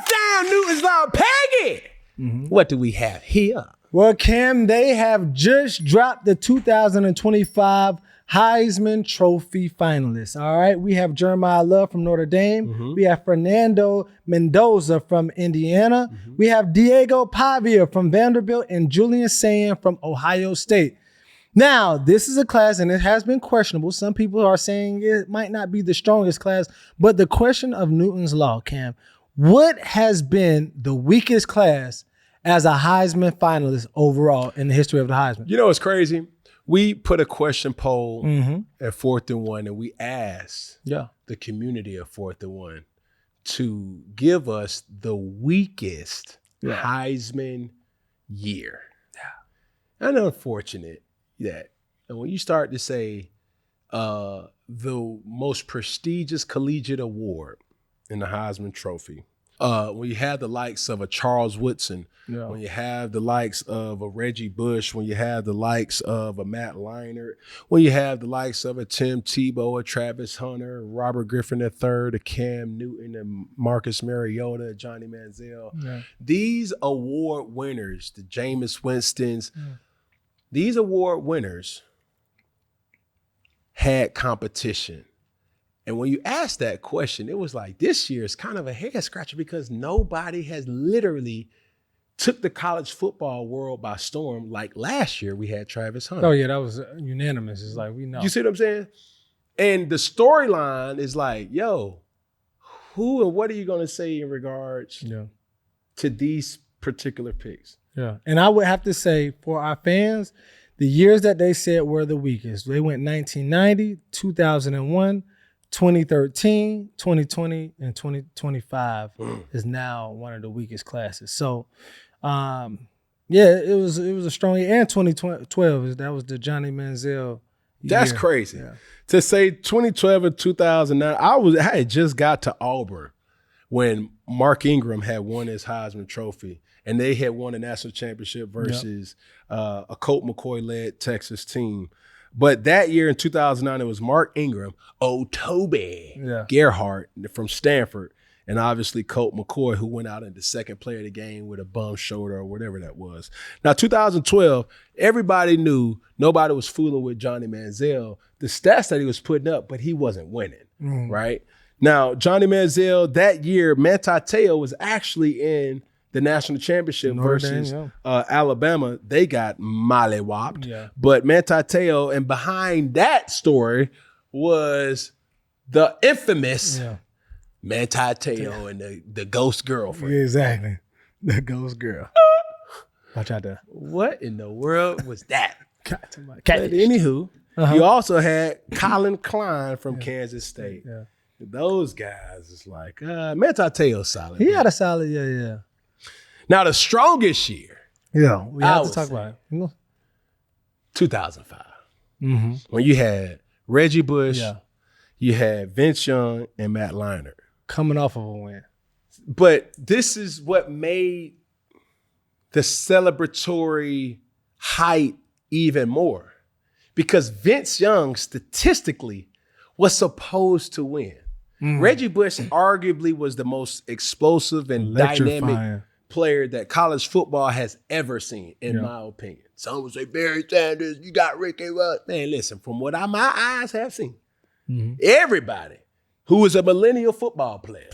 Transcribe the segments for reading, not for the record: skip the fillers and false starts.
Breath down, Newton's Law. Peggy. What do we have here? Well, Cam, they have just dropped the 2025 Heisman Trophy finalists. All right, we have Jeremiah Love from Notre Dame. We have Fernando Mendoza from Indiana. We have Diego Pavia from Vanderbilt and Julian Sayin from Ohio State. Now, this is a class, and it has been questionable. Some people are saying it might not be the strongest class, but the question of Newton's Law, Cam, what has been the weakest class as a Heisman finalist overall in the history of the Heisman? You know what's crazy? We put a question poll at 4th and 1, and we asked the community of 4th and 1 to give us the weakest Heisman year. Yeah. And unfortunate that when you start to say the most prestigious collegiate award in the Heisman Trophy, when you have the likes of a Charles Woodson, when you have the likes of a Reggie Bush, when you have the likes of a Matt Leinart, when you have the likes of a Tim Tebow, a Travis Hunter, a Robert Griffin III, a Cam Newton, and Marcus Mariota, a Johnny Manziel. These award winners, the Jameis Winstons, these award winners had competition. And when you ask that question, it was like, this year is kind of a head scratcher because nobody has literally took the college football world by storm. Like last year, we had Travis Hunter. Oh, yeah, that was unanimous. It's like, we know. You see what I'm saying? And the storyline is like, yo, who and what are you going to say in regards to these particular picks? Yeah. And I would have to say, for our fans, the years that they said were the weakest, they went 1990, 2001, 2013, 2020, and 2025 is now one of the weakest classes. So, it was a strong year. And 2012, that was the Johnny Manziel year. That's crazy. Yeah. To say 2012 and 2009, I had just got to Auburn when Mark Ingram had won his Heisman Trophy, and they had won a national championship versus a Colt McCoy-led Texas team. But that year in 2009, it was Mark Ingram, Toby Gerhart from Stanford, and obviously Colt McCoy, who went out in the second play of the game with a bum shoulder or whatever that was. Now, 2012, everybody knew nobody was fooling with Johnny Manziel, the stats that he was putting up, but he wasn't winning, right? Now, Johnny Manziel, that year, Manti Te'o was actually in the national championship versus Alabama. They got mollywopped. Yeah. But Manti Te'o, and behind that story was the infamous Manti Te'o and the ghost girlfriend. Exactly. The ghost girl. Watch out there. What in the world was that? But anywho, you also had Colin Klein from Kansas State. Yeah. Those guys is like, Manti Te'o's solid. He had a solid, Now, the strongest year. Yeah, we have to talk about it. 2005. When you had Reggie Bush, you had Vince Young, and Matt Leinart. Coming off of a win. But this is what made the celebratory height even more. Because Vince Young, statistically, was supposed to win. Reggie Bush arguably was the most explosive and dynamic player that college football has ever seen, in my opinion. Some would say, Barry Sanders, you got Ricky Rudd. Man, listen, from what my eyes have seen, everybody who was a millennial football player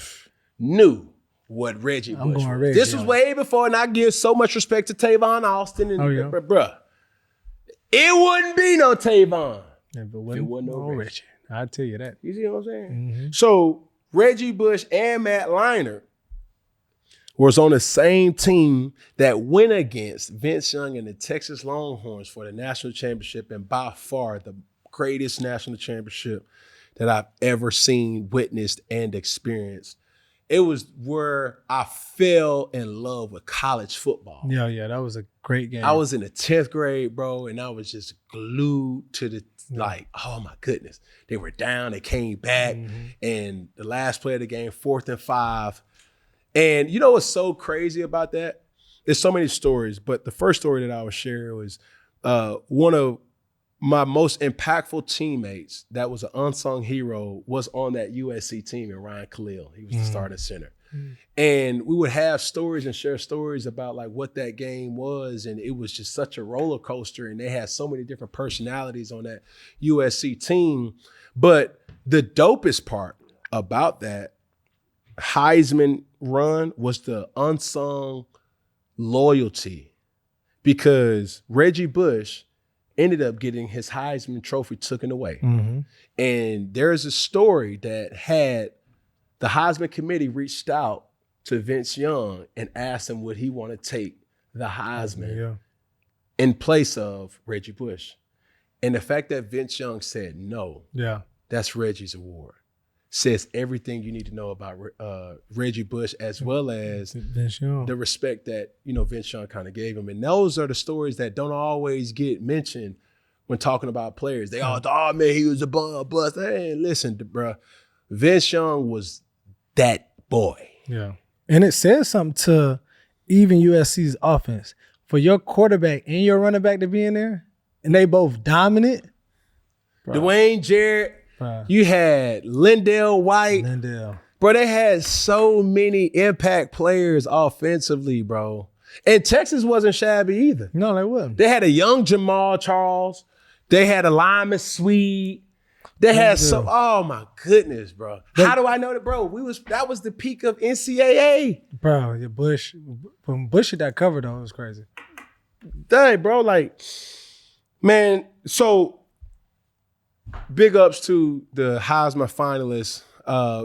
knew what Reggie Bush was. This was way before, and I give so much respect to Tavon Austin. And bruh, it wouldn't be no Tavon if it wasn't no Reggie. I'll tell you that. You see what I'm saying? So Reggie Bush and Matt Leinart was on the same team that went against Vince Young and the Texas Longhorns for the national championship, and by far the greatest national championship that I've ever seen, witnessed, and experienced. It was where I fell in love with college football. Yeah, that was a great game. I was in the 10th grade, bro, and I was just glued to the, like, oh my goodness. They were down, they came back, and the last play of the game, 4th and 5. And you know what's so crazy about that? There's so many stories, but the first story that I would share was one of my most impactful teammates that was an unsung hero was on that USC team, and Ryan Khalil. He was the starting center. And we would have stories and share stories about like what that game was. And it was just such a roller coaster. And they had so many different personalities on that USC team. But the dopest part about that Heisman run was the unsung loyalty, because Reggie Bush ended up getting his Heisman Trophy taken away. Mm-hmm. And there's a story that had the Heisman committee reached out to Vince Young and asked him would he want to take the Heisman in place of Reggie Bush. And the fact that Vince Young said no, that's Reggie's award, says everything you need to know about Reggie Bush, as well as the respect that, you know, Vince Young kind of gave him. And those are the stories that don't always get mentioned when talking about players. They all thought, oh man, he was a bum bust. Hey, listen, bro, Vince Young was that boy. Yeah. And it says something to even USC's offense. For your quarterback and your running back to be in there, and they both dominant. Bro. Dwayne Jarrett, you had Lindell White. Bro, they had so many impact players offensively, bro. And Texas wasn't shabby either. No, they wasn't. They had a young Jamal Charles. They had a lineman Swede. They had oh my goodness, bro. How do I know that, bro? That was the peak of NCAA. Bro, your Bush, when Bush hit that cover though, it was crazy. Dang, bro, like, man, so big ups to the Heisman finalists.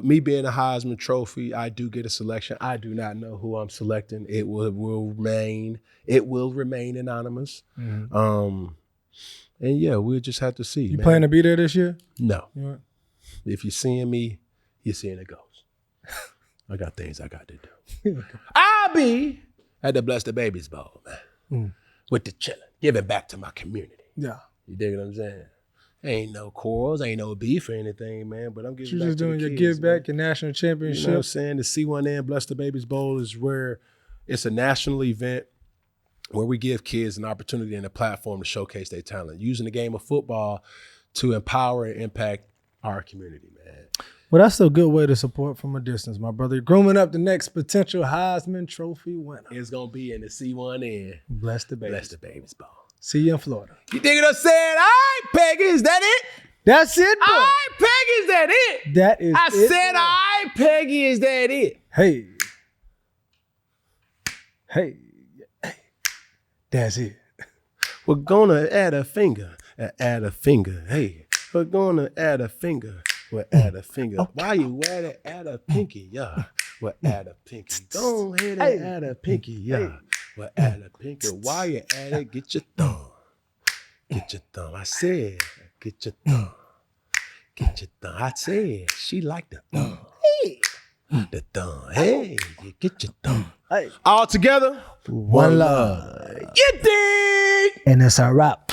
Me being a Heisman Trophy, I do get a selection. I do not know who I'm selecting. It will remain anonymous. Mm-hmm. And yeah, we'll just have to see. You plan to be there this year? No. You know if you're seeing me, you're seeing a ghost. I got things I got to do. I'll be at the Bless the Babies Bowl, man. With the chillin', giving back to my community. Yeah. You dig what I'm saying? Ain't no quarrels, ain't no beef or anything, man, but I'm giving back just to doing the your kids, give back, your national championship. You know what I'm saying? The C1N Bless the Babies Bowl is where it's a national event where we give kids an opportunity and a platform to showcase their talent, using the game of football to empower and impact our community, man. Well, that's a good way to support from a distance, my brother. You're grooming up the next potential Heisman Trophy winner. It's going to be in the C1N. Bless the Babies. Bless the Babies Bowl. See you in Florida. You dig what I'm saying? All right, Peggy, is that it? That's it, boy. All right, Peggy, is that it? That is I it. said, all right, Peggy, is that it? Hey. That's it. We're gonna add a finger. Hey, we're gonna add a finger. We'll add a finger. Okay. Why you add a pinky? Yeah, we'll add a pinky. Go ahead and add a pinky. Yeah, we'll add a pinky. Why you add it? Get your thumb. Get your thumb. I said, get your thumb. Get your thumb. I said, she liked the thumb. Hey. The thumb. Hey, you get your thumb. Hey. All together, one love. You dig? And it's a wrap.